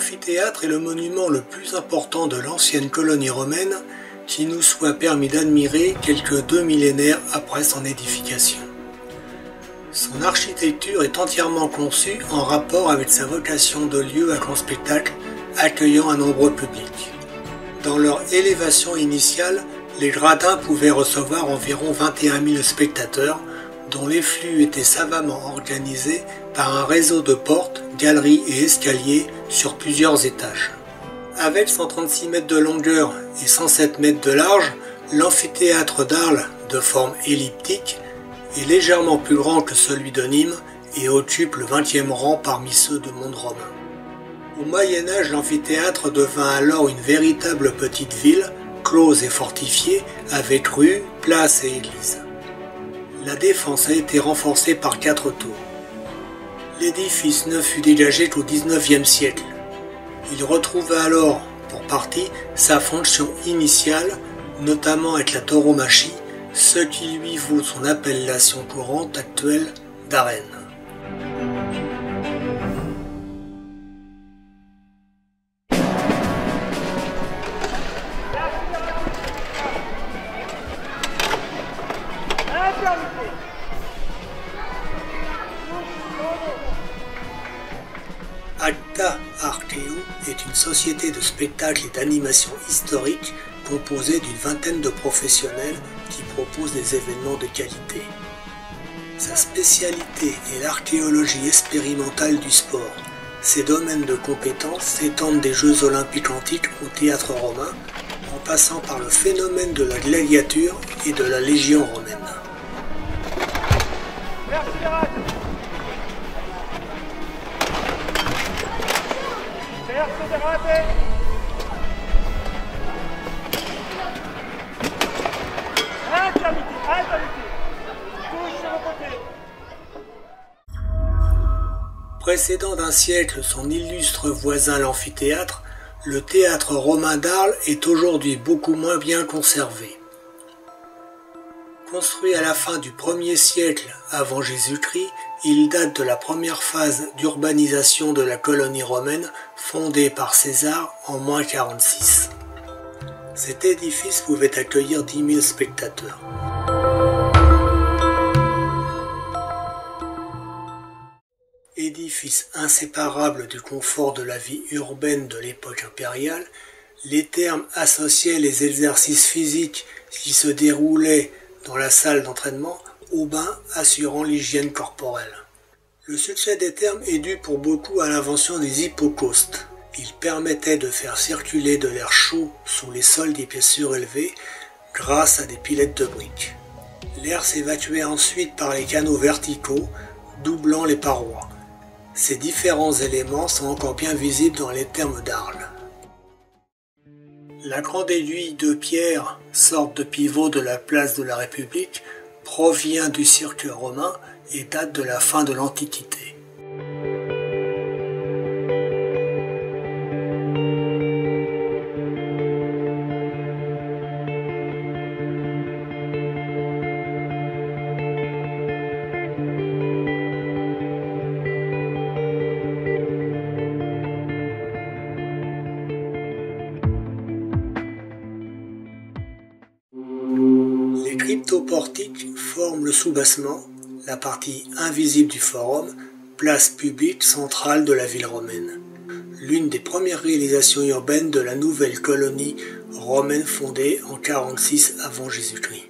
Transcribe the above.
L'amphithéâtre est le monument le plus important de l'ancienne colonie romaine qui nous soit permis d'admirer quelques 2 millénaires après son édification. Son architecture est entièrement conçue en rapport avec sa vocation de lieu à grand spectacle accueillant un nombreux public. Dans leur élévation initiale, les gradins pouvaient recevoir environ 21 000 spectateurs, dont les flux étaient savamment organisés par un réseau de portes, galeries et escaliers sur plusieurs étages. Avec 136 mètres de longueur et 107 mètres de large, l'amphithéâtre d'Arles, de forme elliptique, est légèrement plus grand que celui de Nîmes et occupe le 20e rang parmi ceux de monde romain. Au Moyen-Âge, l'amphithéâtre devint alors une véritable petite ville, close et fortifiée, avec rues, places et églises. La défense a été renforcée par 4 tours. L'édifice ne fut dégagé qu'au XIXe siècle. Il retrouva alors, pour partie, sa fonction initiale, notamment avec la tauromachie, ce qui lui vaut son appellation courante actuelle d'arène. Acta Archeo est une société de spectacle et d'animation historique composée d'une vingtaine de professionnels qui proposent des événements de qualité. Sa spécialité est l'archéologie expérimentale du sport. Ses domaines de compétences s'étendent des Jeux olympiques antiques au théâtre romain, en passant par le phénomène de la gladiature et de la légion romaine. Précédant d'un siècle son illustre voisin l'amphithéâtre, le théâtre romain d'Arles est aujourd'hui beaucoup moins bien conservé. Construit à la fin du 1er siècle avant Jésus-Christ, il date de la première phase d'urbanisation de la colonie romaine fondée par César en -46. Cet édifice pouvait accueillir 10 000 spectateurs. Édifice inséparable du confort de la vie urbaine de l'époque impériale, les thermes associaient les exercices physiques qui se déroulaient dans la salle d'entraînement au bain assurant l'hygiène corporelle. Le succès des thermes est dû pour beaucoup à l'invention des hypocaustes. Ils permettaient de faire circuler de l'air chaud sous les sols des pièces surélevées grâce à des pilettes de briques. L'air s'évacuait ensuite par les canaux verticaux, doublant les parois. Ces différents éléments sont encore bien visibles dans les thermes d'Arles. La grande aiguille de pierre, sorte de pivot de la place de la République, provient du cirque romain et date de la fin de l'Antiquité. Les cryptoportiques forment le soubassement, la partie invisible du forum, place publique centrale de la ville romaine. L'une des premières réalisations urbaines de la nouvelle colonie romaine fondée en 46 avant Jésus-Christ.